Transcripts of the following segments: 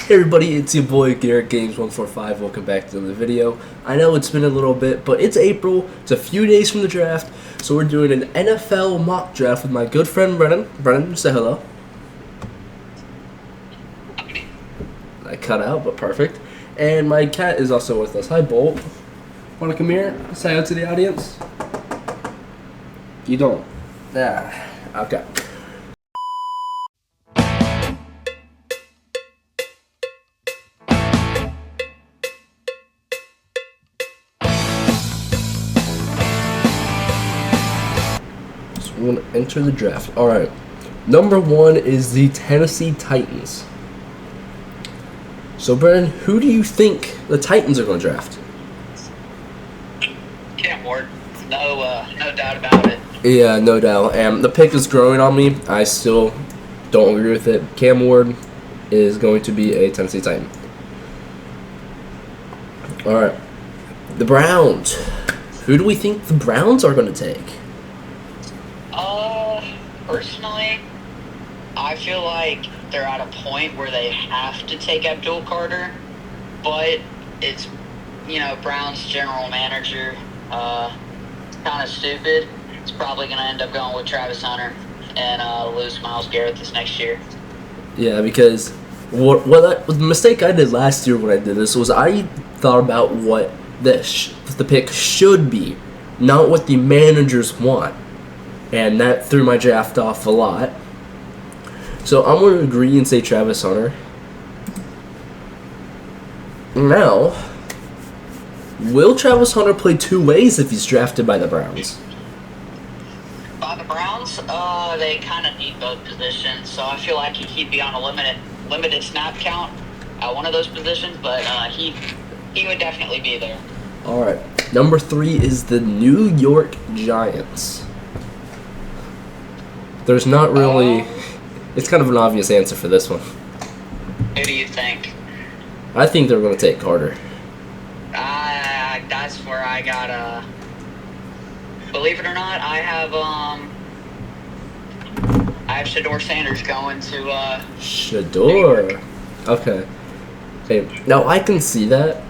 Hey everybody, it's your boy Garrett Games 145. Welcome back to the video. I know it's been a little bit, but it's April. It's a few days from the draft, so we're doing an NFL mock draft with my good friend Brennan. Brennan, say hello. I cut out, but perfect. And my cat is also with us. Hi, Bolt. Want to come here? Say hello to the audience. You don't. Yeah. Okay. We're going to enter the draft. Alright. Number 1 is the Tennessee Titans. So, Brennan, who do you think the Titans are going to draft? Cam Ward. No doubt about it. Yeah, no doubt. And the pick is growing on me. I still don't agree with it. Cam Ward is going to be a Tennessee Titan. Alright. The Browns. Who do we think the Browns are going to take? Personally, I feel like they're at a point where they have to take Abdul Carter, but it's, Brown's general manager, kind of stupid. It's probably going to end up going with Travis Hunter and lose Myles Garrett this next year. Yeah, because the mistake I did last year when I did this was I thought about what the pick should be, not what the managers want. And that threw my draft off a lot. So I'm going to agree and say Travis Hunter. Now, will Travis Hunter play two ways if he's drafted by the Browns? By the Browns, they kind of need both positions, so I feel like he'd be on a limited snap count at one of those positions, but he would definitely be there. All right. Number 3 is the New York Giants. There's not really... It's kind of an obvious answer for this one. Who do you think? I think they're going to take Carter. That's where I got, believe it or not, I have Shedeur Sanders going to, Shedeur. Okay. Hey, now I can see that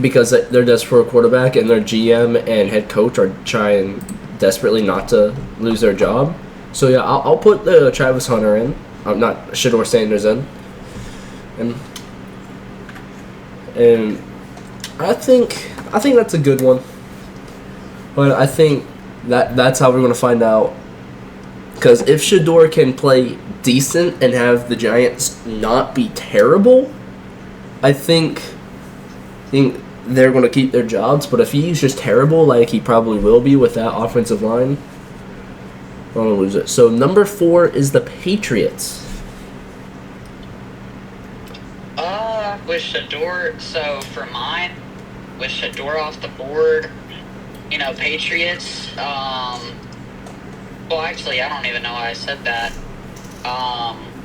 because they're desperate for a quarterback and their GM and head coach are trying desperately not to lose their job. So yeah, I'll put the Travis Hunter in. I'm not Shedeur Sanders in. And I think that's a good one. But I think that's how we're gonna find out. Because if Shedeur can play decent and have the Giants not be terrible, I think they're going to keep their jobs. But if he's just terrible, like he probably will be with that offensive line, I'm going to lose it. So number 4 is the Patriots. With Shedeur, so for mine, with Shedeur off the board, Patriots, well, actually, I don't even know why I said that.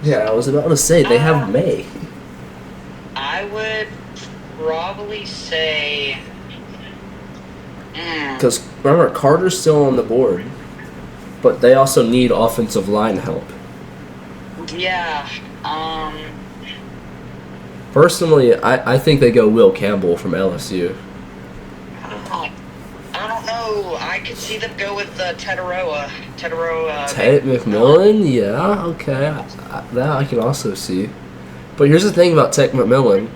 Yeah, I was about to say, they have May. I would probably say... Because, remember, Carter's still on the board, but they also need offensive line help. Yeah, Personally, I think they go Will Campbell from LSU. I don't know. I could see them go with Tetaroa. Tate McMillan? Yeah, okay. That I can also see. But here's the thing about Tate McMillan.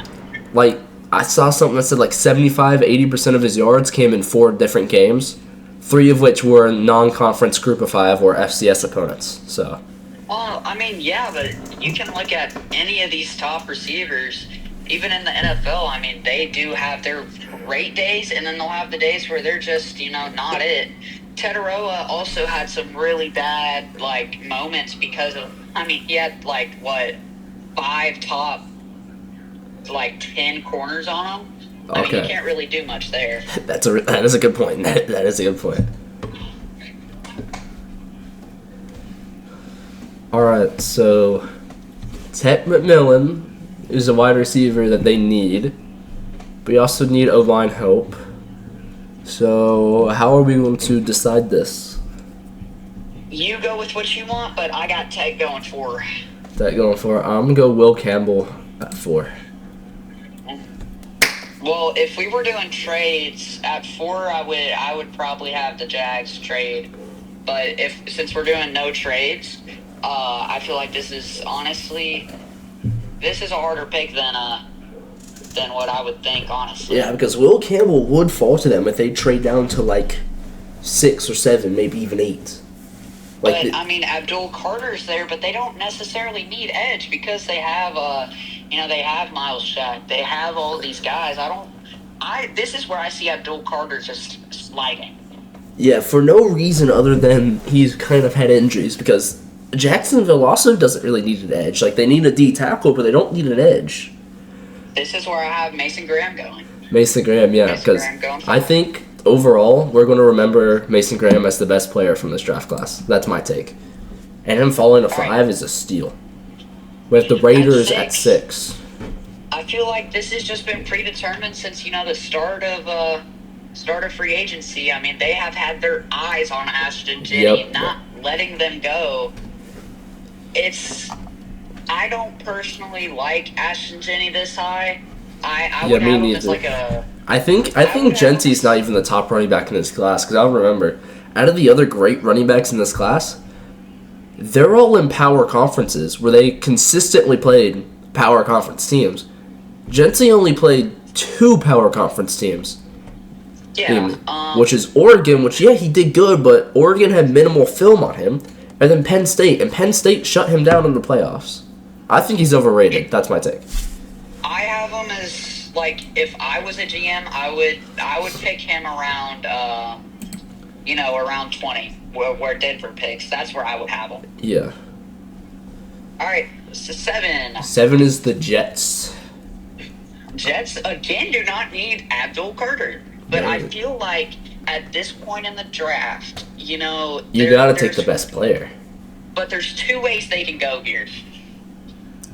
Like, I saw something that said like 75-80% of his yards came in 4 different games, 3 of which were non-conference Group of 5 or FCS opponents. So. Well, I mean, yeah, but you can look at any of these top receivers, even in the NFL. I mean, they do have their great days, and then they'll have the days where they're just, not it. Tetaroa also had some really bad, moments because of, he had, 5 top, 10 corners on him. I mean, you can't really do much there. That is a good point. That is a good point. Alright, so Tate McMillan is a wide receiver that they need. But we also need O-line help. So how are we going to decide this? You go with what you want, but I got Tate going for. that going for? I'm gonna go Will Campbell at 4. Well, if we were doing trades at 4, I would probably have the Jags trade. But since we're doing no trades, I feel like this is a harder pick than what I would think, honestly. Yeah, because Will Campbell would fall to them if they trade down to like 6 or 7, maybe even 8. But I mean, Abdul Carter's there, but they don't necessarily need edge because they have they have Miles Jack, they have all these guys. This is where I see Abdul Carter just sliding. Yeah, for no reason other than he's kind of had injuries, because Jacksonville also doesn't really need an edge. Like, they need a D tackle, but they don't need an edge. This is where I have Mason Graham going. Mason Graham, yeah, because I think overall we're going to remember Mason Graham as the best player from this draft class. That's my take. And him falling to 5 is a steal. With the Raiders at 6. I feel like this has just been predetermined since, the start of free agency. I mean, they have had their eyes on Ashton Jennings, not letting them go. I don't personally like Ashton Jennings this high. I would have him as like a... I think Gentsy's not even the top running back in this class, because I'll remember, out of the other great running backs in this class, they're all in power conferences where they consistently played power conference teams. Gentsy only played 2 power conference teams. Yeah. Which is Oregon, which, he did good, but Oregon had minimal film on him. And then Penn State, and Penn State shut him down in the playoffs. I think he's overrated. That's my take. I have him as, if I was a GM, I would pick him around, around 20, where Denver picks. That's where I would have him. Yeah. All right, so 7. 7 is the Jets. Jets, again, do not need Abdul Carter. But I feel like at this point in the draft, you got to take the best player. But there's 2 ways they can go here.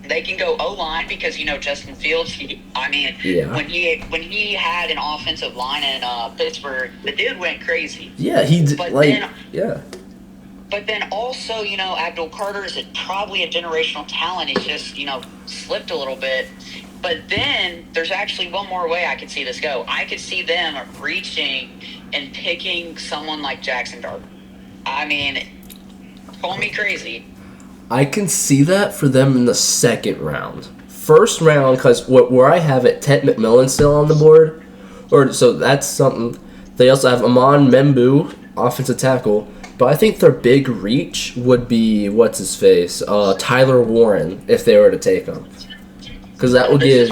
They can go O-line because, Justin Fields, when he had an offensive line in Pittsburgh, the dude went crazy. Yeah, he did. But then also, Abdul Carter is probably a generational talent. He's just, slipped a little bit. But then there's actually one more way I could see this go. I could see them reaching and picking someone like Jackson Dart. I mean, call me crazy. I can see that for them in the 2nd round. First round, because where I have it, Ted McMillan still on the board. So that's something. They also have Amon Membu, offensive tackle. But I think their big reach would be, what's-his-face, Tyler Warren, if they were to take him. Because that would give...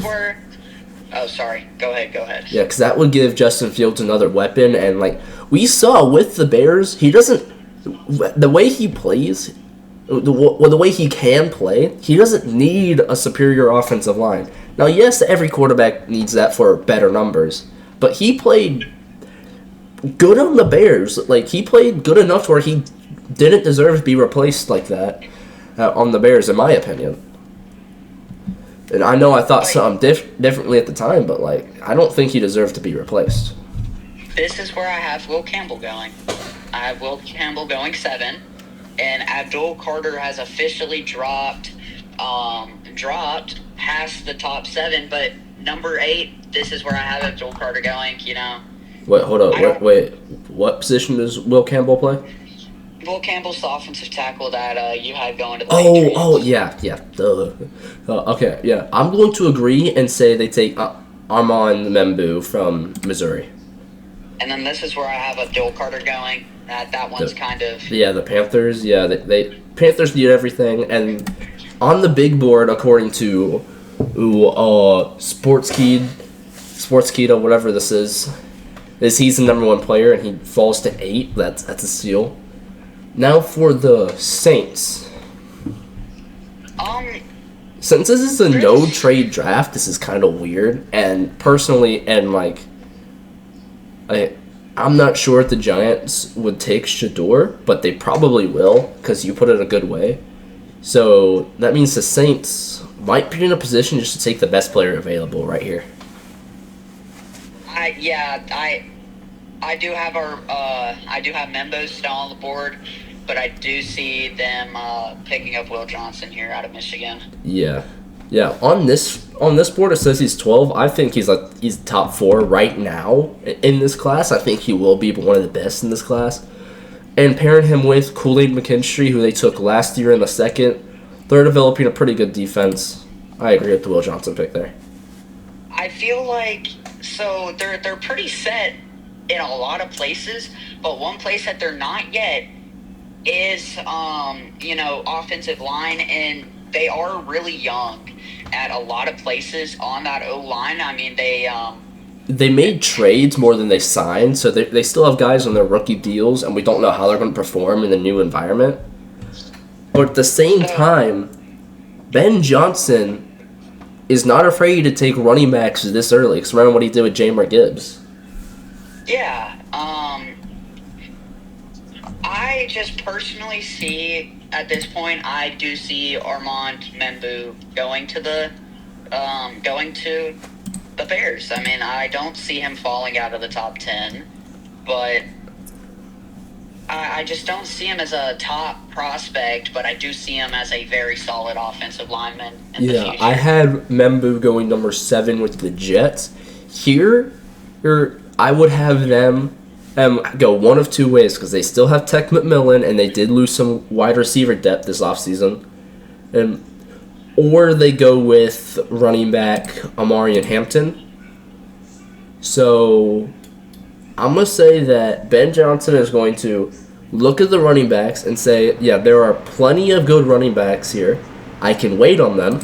Oh, sorry. Go ahead. Yeah, because that would give Justin Fields another weapon. And, we saw with the Bears, he doesn't... The way he plays, the way he can play, he doesn't need a superior offensive line. Now, yes, every quarterback needs that for better numbers. But he played good on the Bears. He played good enough to where he didn't deserve to be replaced like that on the Bears, in my opinion. And I know I thought something differently at the time, but, I don't think he deserved to be replaced. This is where I have Will Campbell going. I have Will Campbell going 7, and Abdul Carter has officially dropped past the top 7, but number 8, this is where I have Abdul Carter going, Wait, hold up. Wait. What position does Will Campbell play? Will Campbell's the offensive tackle that you had going to the Patriots. Yeah. Okay, yeah. I'm going to agree and say they take Amon Membu from Missouri. And then this is where I have Abdul Carter going. That one's kind of... Yeah, the Panthers. Yeah, Panthers need everything. And on the big board, according to Sportskeeda, whatever this is he's the number 1 player, and he falls to 8. That's a steal. Now for the Saints. Since this is a no-trade draft, this is kind of weird. And personally, I'm not sure if the Giants would take Shador, but they probably will, because you put it a good way. So that means the Saints might be in a position just to take the best player available right here. I do have Membo still on the board. but I do see them picking up Will Johnson here out of Michigan. Yeah. Yeah, on this board it says he's 12. I think he's top 4 right now in this class. I think he will be one of the best in this class. And pairing him with Kool-Aid McKinstry, who they took last year in the second, they're developing a pretty good defense. I agree with the Will Johnson pick there. I feel like so they're pretty set in a lot of places, but one place that they're not yet is offensive line, and they are really young at a lot of places on that O-line. I mean, they made trades more than they signed, so they still have guys on their rookie deals, and we don't know how they're going to perform in the new environment. But at the same time, Ben Johnson is not afraid to take running backs this early, because remember what he did with Jahmyr Gibbs. Yeah, I just personally see, at this point, I do see Armand Membu going to the Bears. I mean, I don't see him falling out of the top 10, but I just don't see him as a top prospect, but I do see him as a very solid offensive lineman in the future. I had Membu going number 7 with the Jets. Here, I would have them go one of two ways, because they still have Tech McMillan, and they did lose some wide receiver depth this offseason. Or they go with running back Amarian Hampton. So I'm going to say that Ben Johnson is going to look at the running backs and say, yeah, there are plenty of good running backs here. I can wait on them.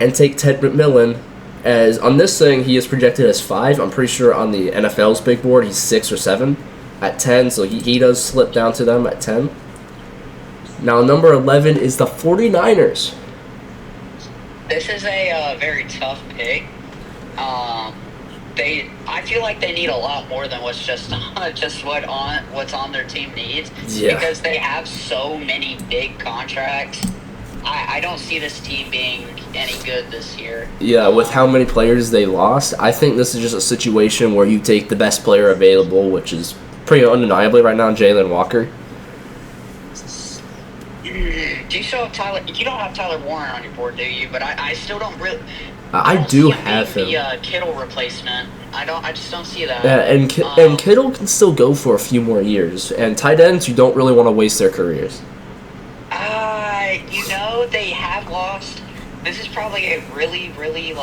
And take Ted McMillan. As on this thing, he is projected as 5. I'm pretty sure on the NFL's big board, he's 6 or 7 at 10. So he does slip down to them at 10. Now, number 11 is the 49ers. This is a very tough pick. I feel like they need a lot more than what's what's on their team needs. Yeah. Because they have so many big contracts. I don't see this team being any good this year. Yeah, with how many players they lost, I think this is just a situation where you take the best player available, which is pretty undeniably right now, Jalen Walker. Do you still have Tyler? You don't have Tyler Warren on your board, do you? But I still don't really. I do have him. The Kittle replacement. I just don't see that. Yeah, and Kittle can still go for a few more years. And tight ends, you don't really want to waste their careers. They have lost. This is probably a really, really,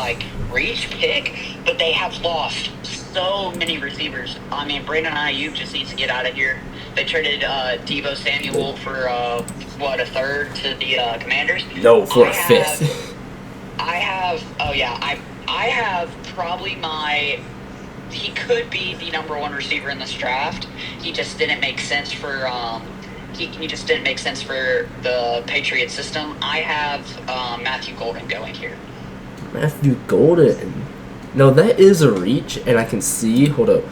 reach pick, but they have lost so many receivers. I mean, Brandon Ayuk just needs to get out of here. They traded Deebo Samuel for, a third to the Commanders? No, for a fifth. I have probably he could be the number 1 receiver in this draft. He just didn't make sense for, he just didn't make sense for the Patriot system. I have Matthew Golden going here. Matthew Golden. No, that is a reach, and I can see, hold up,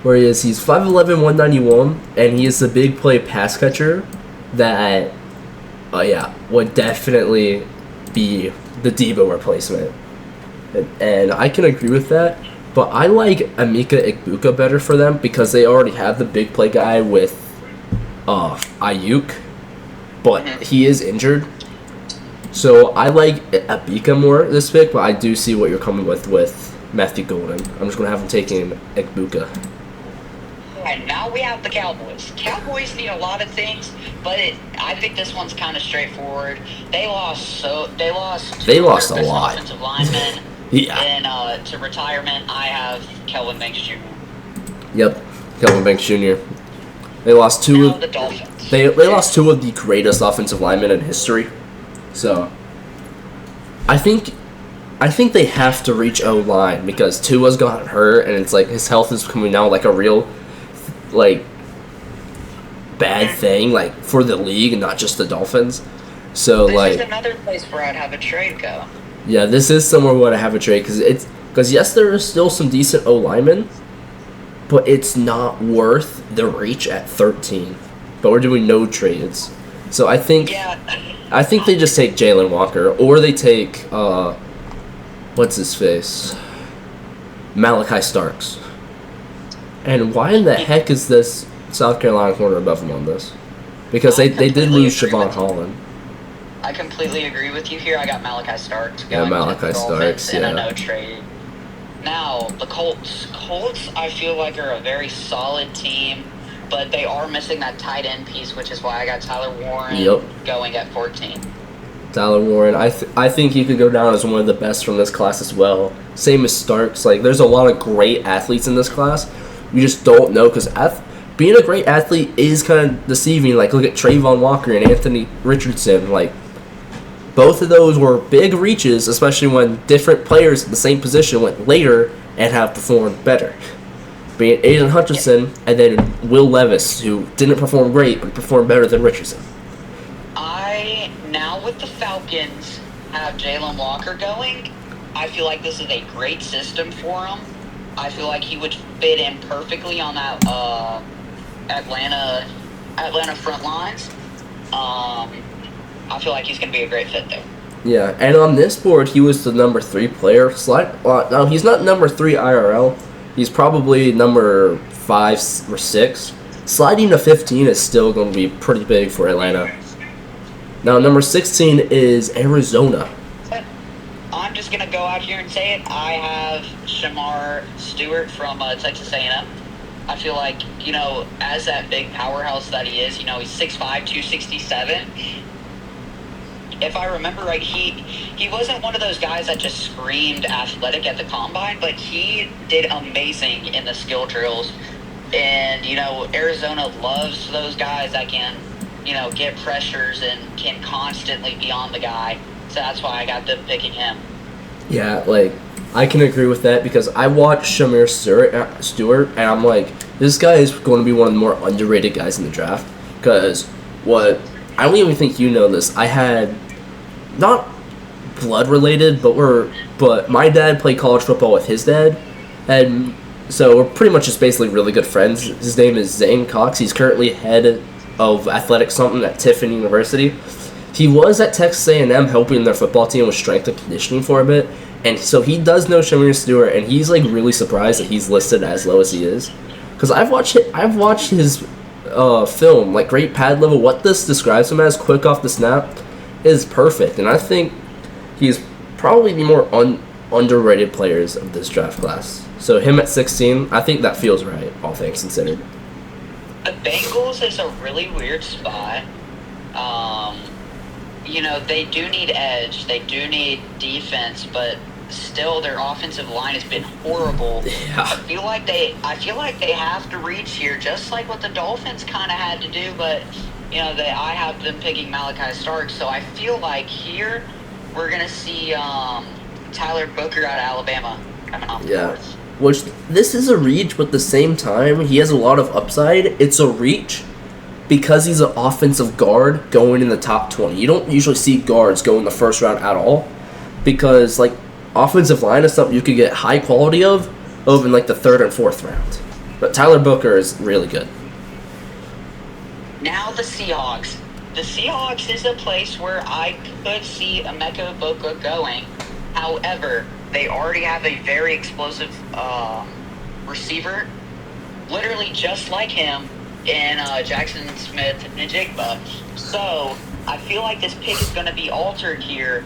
where he is. He's 5'11", 191, and he is a big play pass catcher that, would definitely be the Deebo replacement. And I can agree with that, but I like Emeka Egbuka better for them because they already have the big play guy with Ayuk, but he is injured. So I like Egbuka more this pick, but I do see what you're coming with Matthew Golden. I'm just going to have him taking Egbuka. And now we have the Cowboys. Cowboys need a lot of things, but I think this one's kind of straightforward. They lost a lot. Offensive linemen. Yeah. And to retirement, I have Kelvin Banks Jr. Yep, Kelvin Banks Jr. They lost two. The Dolphins. They lost 2 of the greatest offensive linemen in history. So, I think they have to reach O-line because Tua's gotten hurt, and it's like his health is becoming now like a real, bad thing, for the league and not just the Dolphins. So, this is another place where I'd have a trade go. Yeah, this is somewhere where I'd have a trade because yes, there are still some decent O-linemen, but it's not worth the reach at 13. But we're doing no trades. So I think they just take Jalen Walker, or they take what's his face? Malachi Starks. And why in the heck is this South Carolina corner above him on this? because I they did completely lose agree Siobhan with you. Holland. I completely agree with you here. I got Malachi Starks Yeah, going Malachi to the Dolphins Starks, in a yeah. no trade. Now, the Colts. Colts, I feel like, are a very solid team, but they are missing that tight end piece, which is why I got Tyler Warren Yep. going at 14. Tyler Warren, I think he could go down as one of the best from this class as well. Same as Starks. Like, there's a lot of great athletes in this class. You just don't know because being a great athlete is kind of deceiving. Like, look at Trayvon Walker and Anthony Richardson. Like, both of those were big reaches, especially when different players in the same position went later and have performed better. Being Aiden Hutchinson and then Will Levis, who didn't perform great but performed better than Richardson. Now with the Falcons have Jalen Walker going, I feel like this is a great system for him. I feel like he would fit in perfectly on that Atlanta front lines. I feel like he's going to be a great fit there. Yeah, and on this board, he was the number 3 player. No, he's not number 3 IRL. He's probably number 5 or 6. Sliding to 15 is still going to be pretty big for Atlanta. Now, number 16 is Arizona. But I'm just going to go out here and say it. I have Shamar Stewart from Texas A&M. I feel like, as that big powerhouse that he is, he's 6'5", 267. If I remember right, he wasn't one of those guys that just screamed athletic at the combine, but he did amazing in the skill drills. And, Arizona loves those guys that can, get pressures and can constantly be on the guy. So that's why I got them picking him. Yeah, I can agree with that because I watched Shamir Stewart, and I'm like, this guy is going to be one of the more underrated guys in the draft. Because I don't even think you know this. I had not blood related, but my dad played college football with his dad, and so we're pretty much just basically really good friends. His name is Zane Cox. He's currently head of athletics something at Tiffin University. He was at Texas A&M helping their football team with strength and conditioning for a bit, and so he does know Shamir Stewart, and he's really surprised that he's listed as low as he is, because I've watched his film, great pad level. What this describes him as, quick off the snap, is perfect, and I think he's probably the more underrated players of this draft class. So him at 16, I think that feels right, all things considered. The Bengals is a really weird spot. They do need edge, they do need defense, but still their offensive line has been horrible. Yeah. I feel like they have to reach here, just like what the Dolphins kind of had to do. But I have them picking Malachi Starks, so I feel like here we're gonna see Tyler Booker out of Alabama coming off the board. Which this is a reach, but at the same time he has a lot of upside. It's a reach because he's an offensive guard going in the top 20. You don't usually see guards go in the first round at all, because offensive line is something you could get high quality of in the 3rd and 4th round. But Tyler Booker is really good. Now the Seahawks. The Seahawks is a place where I could see Emeka Egbuka going. However, they already have a very explosive receiver, literally just like him, in Jackson Smith-Njigba. So I feel like this pick is going to be altered here.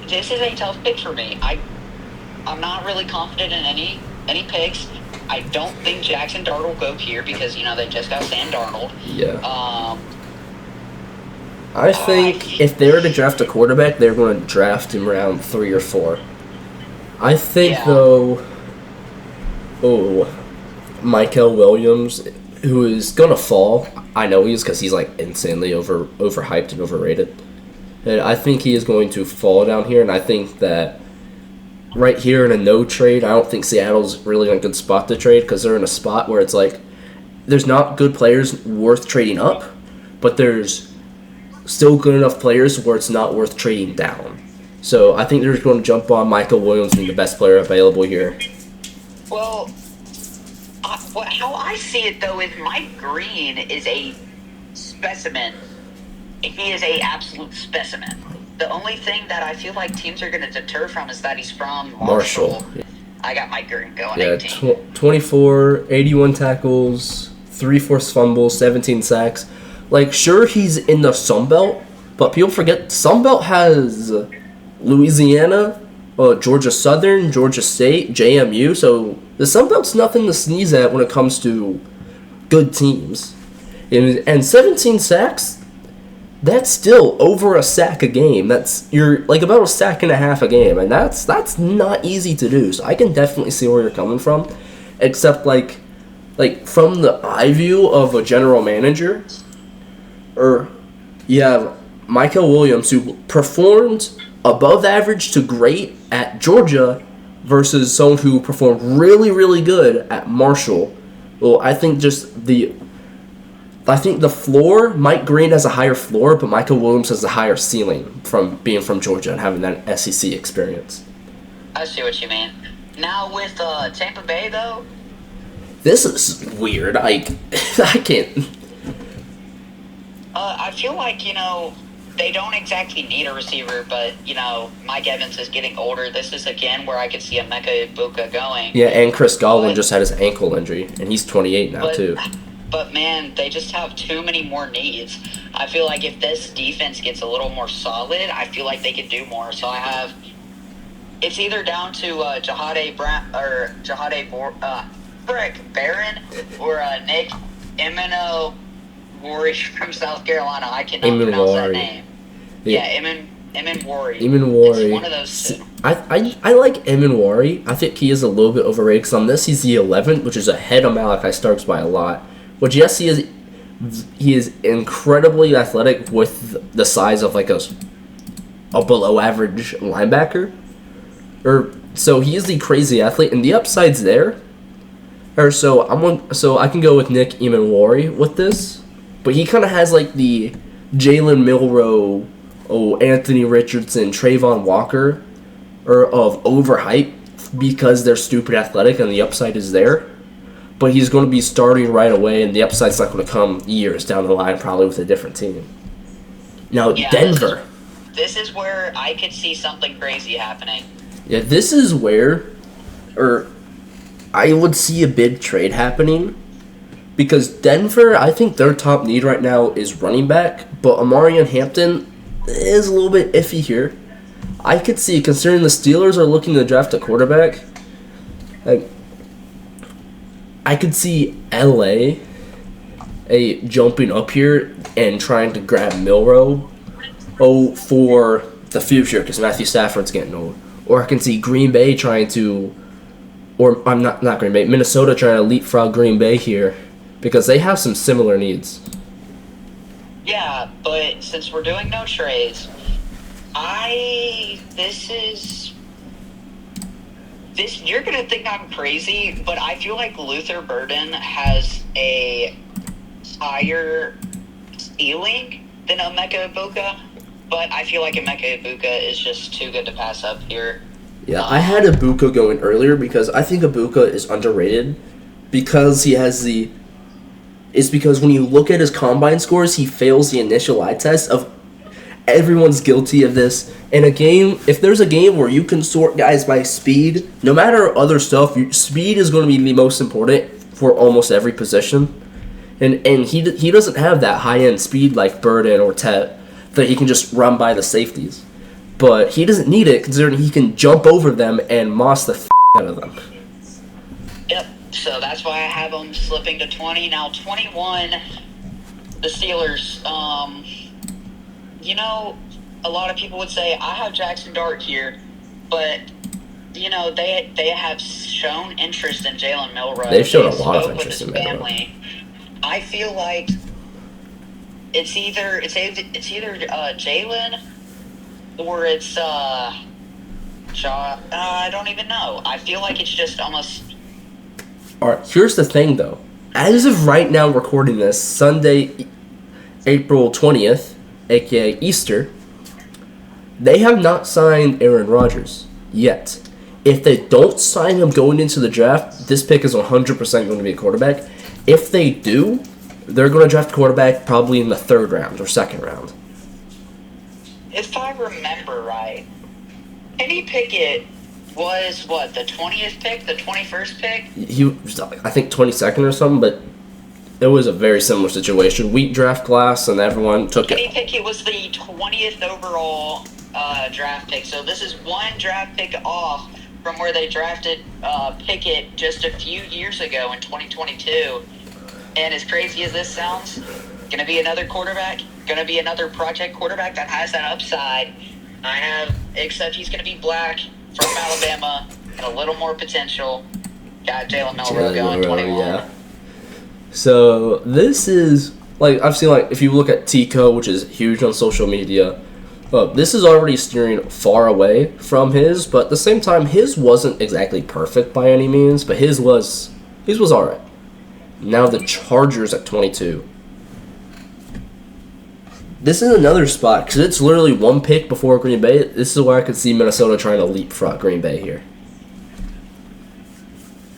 This is a tough pick for me. I'm not really confident in any picks. I don't think Jackson Dart will go here because they just got Sam Darnold. Yeah. I think if they were to draft a quarterback, they're going to draft him around 3 or 4. I think though, Michael Williams, who is going to fall. I know he is because he's insanely overhyped and overrated. And I think he is going to fall down here, and I think that right here in a no trade, I don't think Seattle's really in a good spot to trade because they're in a spot where it's there's not good players worth trading up, but there's still good enough players where it's not worth trading down. So I think they're just going to jump on Michael Williams being the best player available here. Well, how I see it though is Mike Green is a specimen. He is a absolute specimen. The only thing that I feel like teams are going to deter from is that he's from Marshall. I got Mike Green going 18. 24, 81 tackles, 3 forced fumbles, 17 sacks. Like, sure, he's in the Sun Belt, but people forget Sun Belt has Louisiana, Georgia Southern, Georgia State, JMU. So the Sun Belt's nothing to sneeze at when it comes to good teams. And 17 sacks, that's still over a sack a game. You're like about a sack and a half a game, and that's not easy to do. So I can definitely see where you're coming from, except like from the eye view of a general manager, or you have Michael Williams, who performed above average to great at Georgia, versus someone who performed really, really good at Marshall. Well, I think the floor, Mike Green has a higher floor, but Michael Williams has a higher ceiling from being from Georgia and having that SEC experience. I see what you mean. Now with Tampa Bay, though? This is weird. I can't. I feel like, they don't exactly need a receiver, but, Mike Evans is getting older. This is, again, where I could see Emeka Egbuka going. Yeah, and Chris Godwin just had his ankle injury, and he's 28 now, too. But, man, they just have too many more needs. I feel like if this defense gets a little more solid, I feel like they could do more. So it's either down to Barron or Nick Emmanwori from South Carolina. I cannot pronounce that name. Yeah, Emmanwori. It's one of those two. I like Emmanwori. I think he is a little bit overrated because on this he's the 11th, which is ahead of Malachi Starks by a lot. Which, yes, he is incredibly athletic with the size of like a below average linebacker. So he is the crazy athlete, and the upside's there. So I can go with Nick Emmanwori with this, but he kind of has like the Jalen Milroe, Anthony Richardson, Trayvon Walker, of overhype because they're stupid athletic and the upside is there. But he's going to be starting right away, and the upside's not going to come years down the line, probably with a different team. Now, yeah, Denver. This is where I could see something crazy happening. Yeah, this is where, I would see a big trade happening, because Denver, I think their top need right now is running back, but Amarian Hampton is a little bit iffy here. I could see, considering the Steelers are looking to draft a quarterback, I could see LA jumping up here and trying to grab Milroe for the future because Matthew Stafford's getting old. Or I can see Green Bay trying to, or I'm not Green Bay, Minnesota trying to leapfrog Green Bay here because they have some similar needs. Yeah, but since we're doing no trades, you're going to think I'm crazy, but I feel like Luther Burden has a higher ceiling than Emeka Egbuka, but I feel like Emeka Egbuka is just too good to pass up here. Yeah, I had Egbuka going earlier because I think Egbuka is underrated because it's because when you look at his combine scores, he fails the initial eye test of everyone's guilty of this. In a game, if there's a game where you can sort guys by speed, no matter other stuff, speed is going to be the most important for almost every position. And he doesn't have that high-end speed like Burden or Tet that he can just run by the safeties. But he doesn't need it considering he can jump over them and moss the out of them. Yep, so that's why I have him slipping to 20. Now 21, the Steelers, a lot of people would say I have Jackson Dart here, but they have shown interest in Jalen Milroe. They've shown a lot of interest in Milroe. I feel like it's either Jalen or it's I don't even know. I feel like it's just almost. All right. Here's the thing, though. As of right now, recording this Sunday, April 20th, aka Easter. They have not signed Aaron Rodgers yet. If they don't sign him going into the draft, this pick is 100% going to be a quarterback. If they do, they're going to draft a quarterback probably in the third round or second round. If I remember right, Kenny Pickett was, the 20th pick, the 21st pick? He was, I think, 22nd or something, but it was a very similar situation. Weak draft class, and everyone took Kenny it. Pickett was the 20th overall draft pick, so this is one draft pick off from where they drafted Pickett just a few years ago in 2022. And as crazy as this sounds, going to be another quarterback, going to be another project quarterback that has that upside. Except he's going to be black from Alabama and a little more potential. Got Jalen Milroe going 21. Yeah. So this is like I've seen if you look at Tico, which is huge on social media. This is already steering far away from his, but at the same time, his wasn't exactly perfect by any means, but his was all right. Now the Chargers at 22. This is another spot because it's literally one pick before Green Bay. This is where I could see Minnesota trying to leapfrog Green Bay here.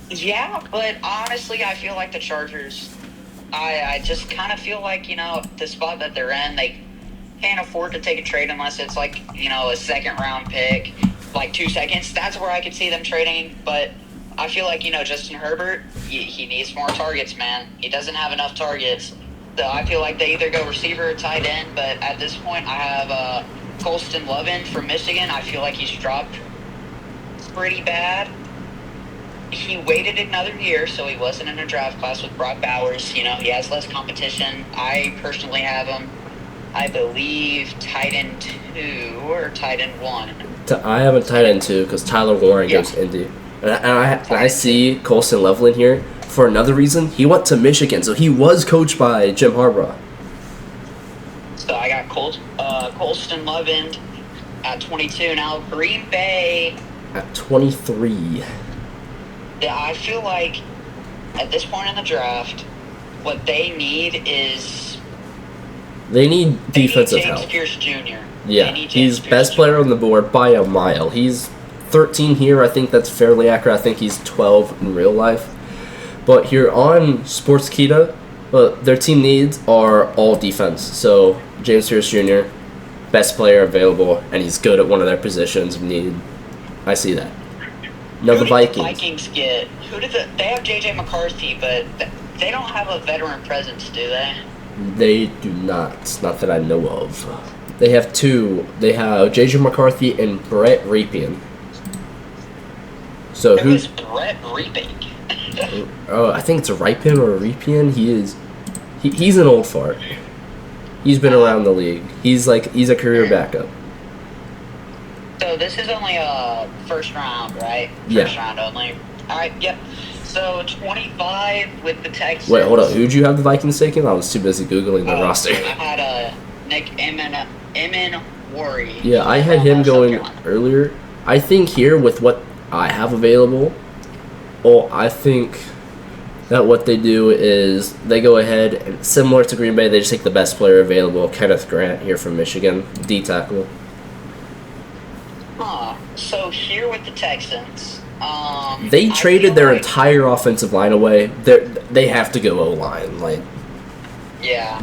Yeah, but honestly, I feel like the Chargers. I just kind of feel like the spot that they're in, they can't afford to take a trade unless it's a second round pick, like 2 seconds. That's where I could see them trading. But I feel like Justin Herbert, he needs more targets, man. He doesn't have enough targets. So I feel like they either go receiver or tight end. But at this point, I have Colston Loveland from Michigan. I feel like he's dropped pretty bad. He waited another year, so he wasn't in a draft class with Brock Bowers. He has less competition. I personally have him, I believe, tight end 2 or tight end 1. I have a tight end 2 because Tyler Warren goes to Indy. And I see Colston Loveland here for another reason. He went to Michigan, so he was coached by Jim Harbaugh. So I got Colston Loveland at 22. Now Green Bay at 23. Yeah, I feel like at this point in the draft, what they need is defensive James help. Pierce Jr. Yeah, he's best player on the board by a mile. He's 13 here. I think that's fairly accurate. I think he's 12 in real life. But here on Sportskeeda, their team needs are all defense. So James Pierce Jr., best player available, and he's good at one of their positions of need. I see that. Now the Vikings. The Vikings get? They have J.J. McCarthy, but they don't have a veteran presence, do they? They do not. Not that I know of. They have 2. They have J.J. McCarthy and Brett Ripien. So who's Brett Ripien? I think it's a Ripien or a Ripien. He's an old fart. He's been around the league. He's a career backup. So this is only a first round, right? First round only. All right, yep. So 25 with the Texans. Wait, hold up. Who'd you have the Vikings taking? I was too busy Googling the roster. I had Nick Emmanwori. Yeah, I had him going earlier. I think here with what I have available, I think that what they do is they go ahead and similar to Green Bay, they just take the best player available, Kenneth Grant here from Michigan, D tackle. So here with the Texans, they traded their entire offensive line away. They have to go O-line. Yeah.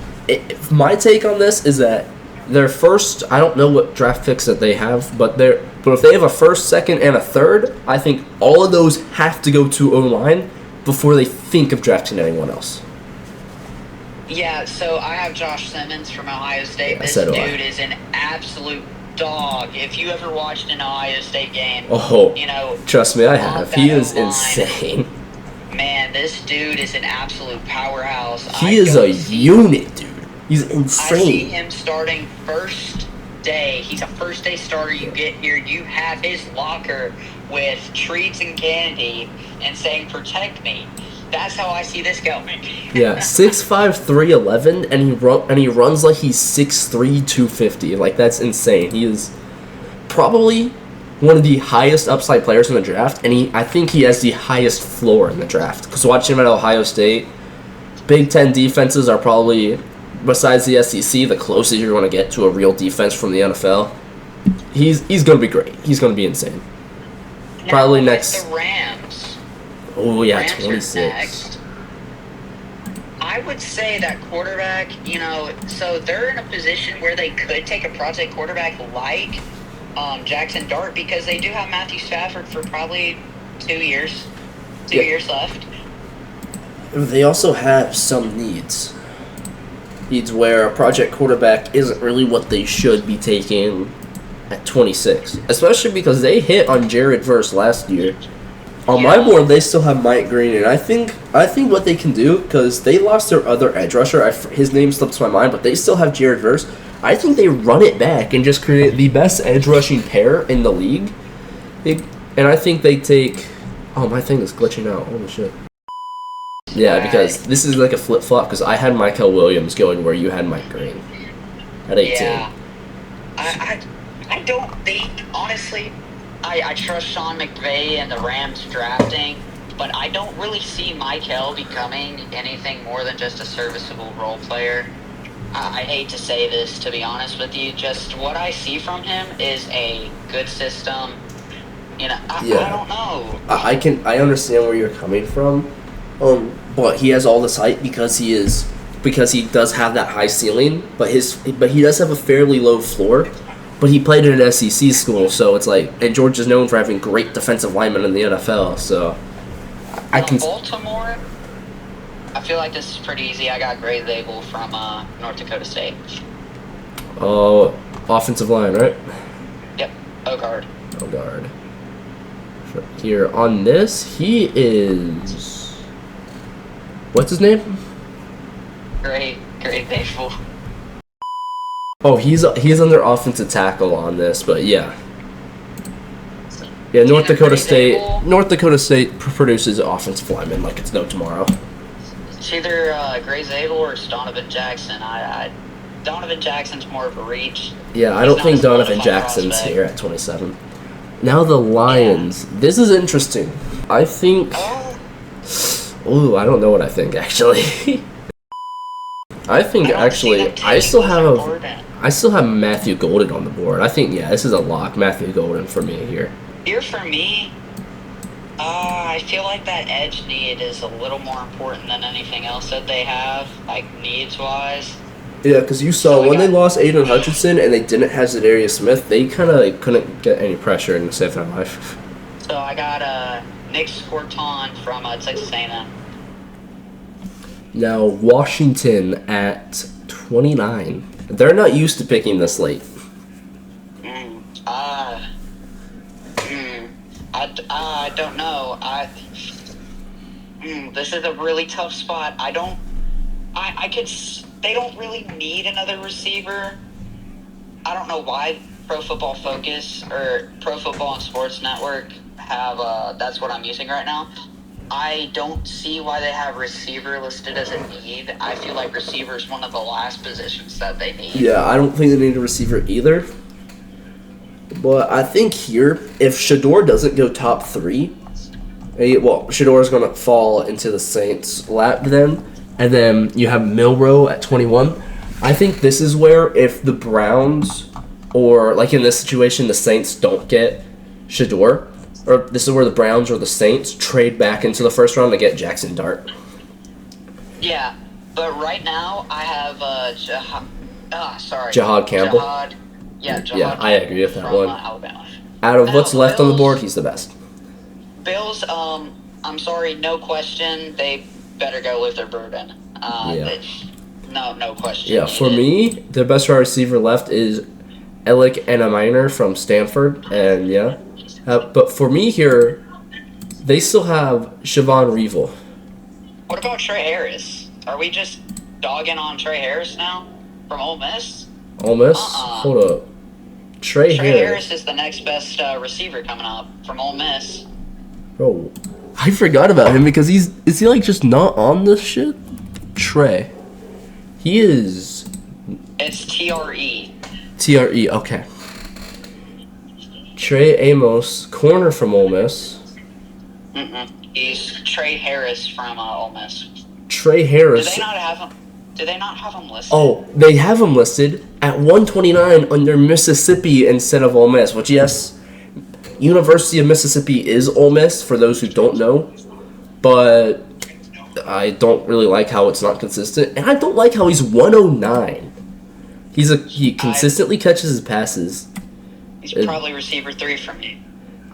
My take on this is that their first, I don't know what draft picks that they have, but if they have a first, second, and a third, I think all of those have to go to O-line before they think of drafting anyone else. Yeah, so I have Josh Simmons from Ohio State. This dude is an absolute dog. If you ever watched an Ohio State game, trust me, I have. He is insane. Man, this dude is an absolute powerhouse. He is a unit, dude. He's insane. I see him starting first day. He's a first day starter. You get here, you have his locker with treats and candy and saying, "Protect me." That's how I see this going. Yeah, 6'5", 311, and he runs like he's 6'3", 250. That's insane. He is probably one of the highest upside players in the draft, and I think he has the highest floor in the draft. Because watching him at Ohio State, Big Ten defenses are probably, besides the SEC, the closest you're going to get to a real defense from the NFL. He's going to be great. He's going to be insane. Now, probably next. The Rams. Oh, yeah, Rams 26. Next. I would say that quarterback, so they're in a position where they could take a project quarterback like Jackson Dart because they do have Matthew Stafford for probably 2 years. 2 years left. They also have some needs. Needs where a project quarterback isn't really what they should be taking at 26. Especially because they hit on Jared Verse last year. On my board, they still have Mike Green, and I think what they can do, because they lost their other edge rusher, his name slips my mind, but they still have Jared Verse. I think they run it back and just create the best edge rushing pair in the league. And I think they take... Oh, my thing is glitching out. Holy shit. Yeah, because this is like a flip-flop, because I had Michael Williams going where you had Mike Green at 18. Yeah. I don't think, honestly, I trust Sean McVay and the Rams drafting, but I don't really see Michael becoming anything more than just a serviceable role player. I hate to say this, to be honest with you. Just what I see from him is a good system. You know, I don't know. I understand where you're coming from, but he has all this hype because he does have that high ceiling, but he does have a fairly low floor. But he played in an SEC school, so it's like, and George is known for having great defensive linemen in the NFL. So Baltimore, I feel like this is pretty easy. I got Gray Zabel from North Dakota State. Oh, offensive line, right? Yep, O-guard. O-guard. Here on this, he is. What's his name? Gray Zabel. Oh, he's under offensive tackle on this, but yeah. Yeah, North Dakota State produces offensive linemen like it's no tomorrow. It's either Gray Zabel or Donovan Jackson. Donovan Jackson's more of a reach. Yeah, I don't think Donovan Jackson's here at 27. Now the Lions. Yeah. This is interesting. I think... Ooh, I don't know what I think, actually. I think, I still have Matthew Golden on the board. I think, yeah, this is a lock. Matthew Golden for me here. Here for me, I feel like that edge need is a little more important than anything else that they have, like needs-wise. Yeah, because you saw when they lost Aiden Hutchinson and they didn't have Zadarius Smith, they kind of couldn't get any pressure in the save their life. So I got Nick Scorton from Texas A&M. Now, Washington at 29. They're not used to picking this late. I don't know. This is a really tough spot. They don't really need another receiver. I don't know why Pro Football Focus or Pro Football and Sports Network have, that's what I'm using right now. I don't see why they have receiver listed as a need. I feel like receiver is one of the last positions that they need. Yeah, I don't think they need a receiver either. But I think here, if Shedeur doesn't go top 3, Shedeur is going to fall into the Saints' lap then. And then you have Milroe at 21. I think this is where if the Browns, or like in this situation, the Saints don't get Shedeur, or this is where the Browns or the Saints trade back into the first round to get Jackson Dart. Yeah, but right now I have Jahad Campbell. Jahad Yeah, I agree with that from, one. Alabama. Out of what's left on the board, he's the best. Bills, I'm sorry, no question. They better go Luther Burden. No question. Yeah, for me, the best wide receiver left is Alec Anaminer from Stanford, and yeah. But for me here, they still have Siobhan Reevil. What about Trey Harris? Are we just dogging on Trey Harris now from Ole Miss? Ole Miss? Hold up. Trey Harris is the next best receiver coming up from Ole Miss. Bro, I forgot about him because is he like just not on this shit? Trey. He is. It's TRE. TRE, okay. Trey Amos, corner from Ole Miss. He's Trey Harris from Ole Miss. Trey Harris. Do they not have him listed? Oh, they have him listed at 129 under Mississippi instead of Ole Miss, which, yes, University of Mississippi is Ole Miss, for those who don't know. But I don't really like how it's not consistent. And I don't like how he's 109. He consistently catches his passes. He's probably receiver 3 for me.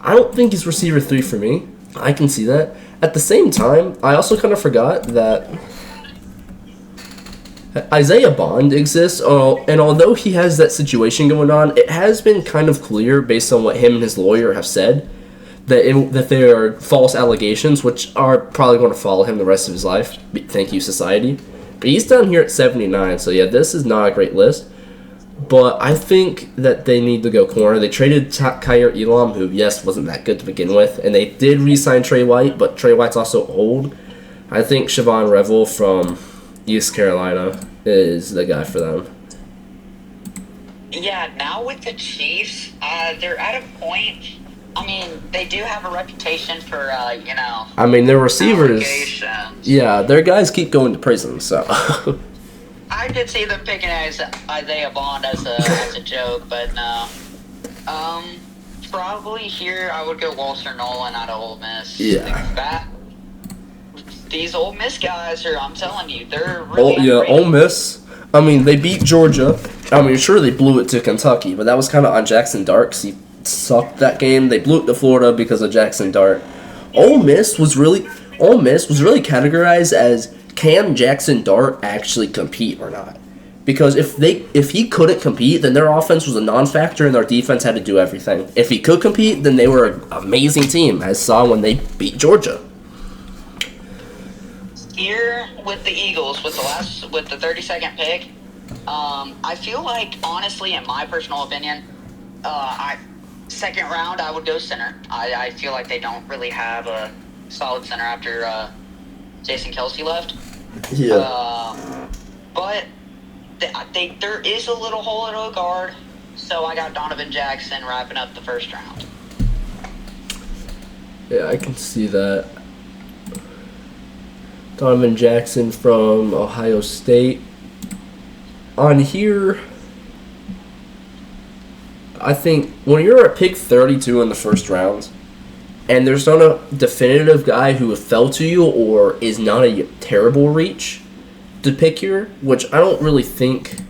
I don't think he's receiver 3 for me. I can see that. At the same time, I also kind of forgot that Isaiah Bond exists, and although he has that situation going on, it has been kind of clear, based on what him and his lawyer have said, that there are false allegations, which are probably going to follow him the rest of his life. Thank you, society. But he's down here at 79, so yeah, this is not a great list. But I think that they need to go corner. They traded Kyer Elam, who, yes, wasn't that good to begin with, and they did re-sign Trey White, but Trey White's also old. I think Siobhan Revel from East Carolina is the guy for them. Yeah, now with the Chiefs, they're at a point. I mean, they do have a reputation for, I mean, their receivers. Yeah, their guys keep going to prison, so. I could see them picking Isaiah Bond as a joke, but no. Probably here I would go Walter Nolan out of Ole Miss. Yeah. These Ole Miss guys are, I'm telling you, they're really Ole Miss. I mean, they beat Georgia. I mean, sure, they blew it to Kentucky, but that was kind of on Jackson Dart because he sucked that game. They blew it to Florida because of Jackson Dart. Ole Miss was really categorized as, can Jackson Dart actually compete or not? Because if he couldn't compete, then their offense was a non-factor and their defense had to do everything. If he could compete, then they were an amazing team, as saw when they beat Georgia. Here with the Eagles, with the 32nd pick, I feel like, honestly, in my personal opinion, second round I would go center. I feel like they don't really have a solid center after Jason Kelce left. Yeah. But I think there is a little hole at a guard, so I got Donovan Jackson wrapping up the first round. Yeah, I can see that. Donovan Jackson from Ohio State. On here, I think when you're at pick 32 in the first round, and there's not a definitive guy who fell to you or is not a terrible reach to pick here, which I don't really think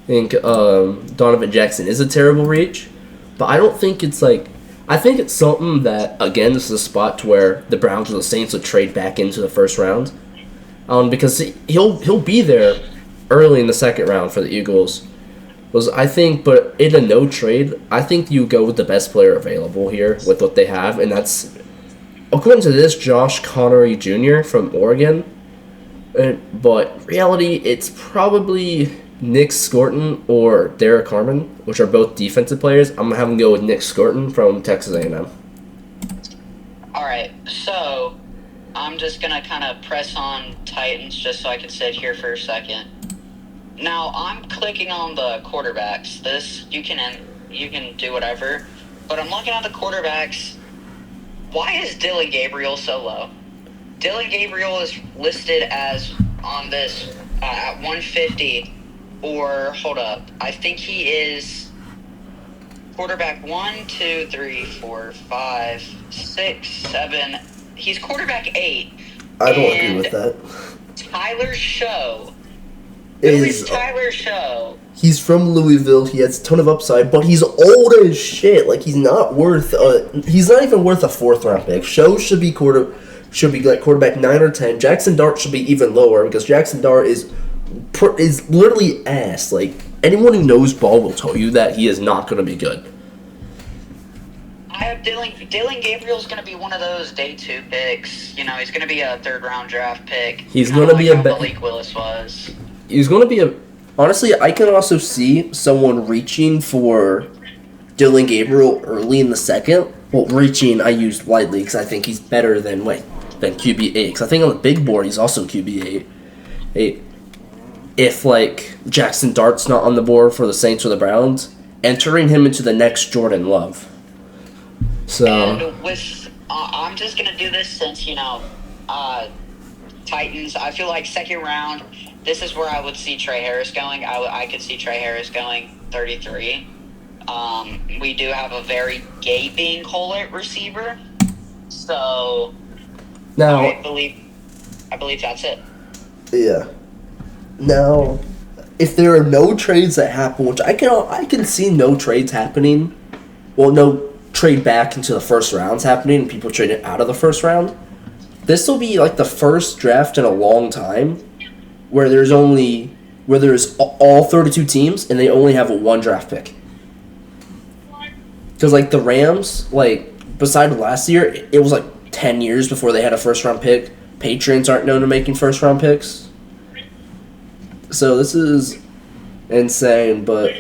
Donovan Jackson is a terrible reach, but I don't think it's like, I think it's something that, again, this is a spot to where the Browns or the Saints would trade back into the first round, because he'll be there early in the second round for the Eagles. I think, but in a no trade, I think you go with the best player available here with what they have, and that's, according to this, Josh Connery Jr. from Oregon. But reality, it's probably Nick Scorton or Derek Harmon, which are both defensive players. I'm gonna have them go with Nick Scorton from Texas A&M. All right, so I'm just gonna kind of press on Titans just so I can sit here for a second. Now, I'm clicking on the quarterbacks. This, you can do whatever. But I'm looking at the quarterbacks. Why is Dylan Gabriel so low? Dylan Gabriel is listed as on this at 150. Or, hold up. I think he is quarterback 1, 2, 3, 4, 5, 6, 7. He's quarterback 8. I don't agree with that. Tyler Show. Is Tyler Show. He's from Louisville. He has a ton of upside, but he's old as shit. Like, he's not even worth a fourth round pick. Show should be like quarterback 9 or 10. Jackson Dart should be even lower because Jackson Dart is literally ass. Like, anyone who knows ball will tell you that he is not going to be good. I have Dylan Gabriel's going to be one of those day 2 picks. You know, he's going to be a third round draft pick. He's going to be a Malik Willis was. He's going to be honestly, I can also see someone reaching for Dylan Gabriel early in the second. Well, reaching I used widely because I think he's better than QB8. Because I think on the big board he's also QB8. If like Jackson Dart's not on the board for the Saints or the Browns, entering him into the next Jordan Love. So. And with I'm just gonna do this since Titans. I feel like second round. This is where I would see Trey Harris going. I could see Trey Harris going 33. We do have a very gaping hole at receiver. So now I believe that's it. Yeah. Now, if there are no trades that happen, which I can see no trades happening. Well, no, trade back into the first rounds happening and people trading out of the first round, this will be like the first draft in a long time where there's all 32 teams and they only have a 1 draft pick. Because like the Rams, like beside last year, it was like 10 years before they had a first round pick. Patriots aren't known to making first round picks. So this is insane, but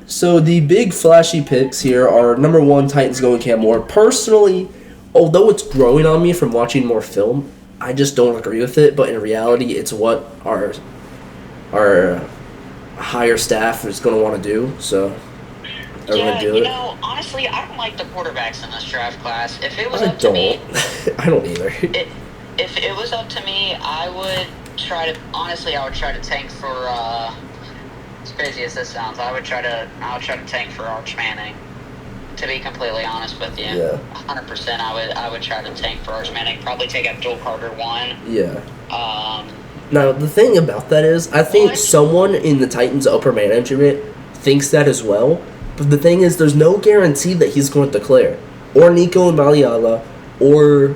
so the big flashy picks here are number 1, Titans going Cam Ward. Personally, although it's growing on me from watching more film, I just don't agree with it, but in reality it's what our higher staff is going to want to do, so I'm going to do it. Honestly, I don't like the quarterbacks in this draft class. If it was I up to me, I don't either. If it was up to me, I would try to tank for as crazy as this sounds, I would try to tank for Arch Manning. To be completely honest with you, 100%, I would try to tank for Arch Manning. Probably take Abdul Carter 1. Yeah. Now the thing about that is, I think someone in the Titans' upper management thinks that as well. But the thing is, there's no guarantee that he's going to declare, or Nico Maliala, or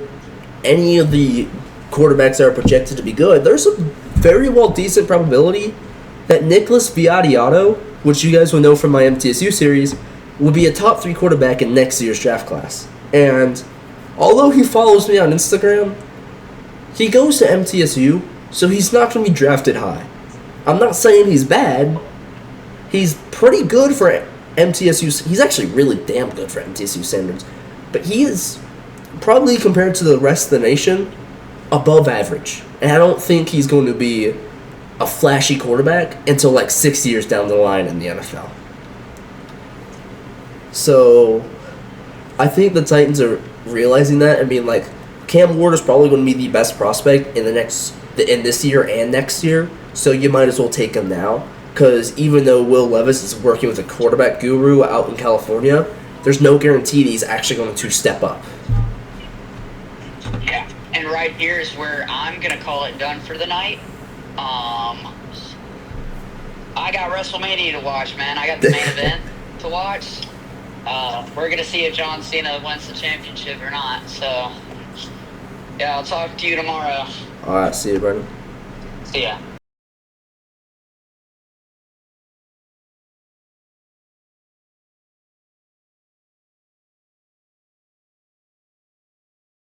any of the quarterbacks that are projected to be good. There's a very decent probability that Nicholas Viadiotto, which you guys will know from my MTSU series, will be a top 3 quarterback in next year's draft class. And although he follows me on Instagram, he goes to MTSU, so he's not going to be drafted high. I'm not saying he's bad. He's pretty good for MTSU. He's actually really damn good for MTSU standards. But he is probably, compared to the rest of the nation, above average. And I don't think he's going to be a flashy quarterback until like 6 years down the line in the NFL. So I think the Titans are realizing that and being like, Cam Ward is probably going to be the best prospect in this year and next year, so you might as well take him now. Because even though Will Levis is working with a quarterback guru out in California, there's no guarantee that he's actually going to step up. Yeah, and right here is where I'm going to call it done for the night. I got WrestleMania to watch, man. I got the main event to watch. We're going to see if John Cena wins the championship or not. So, yeah, I'll talk to you tomorrow. All right, see you, Brendan. See ya.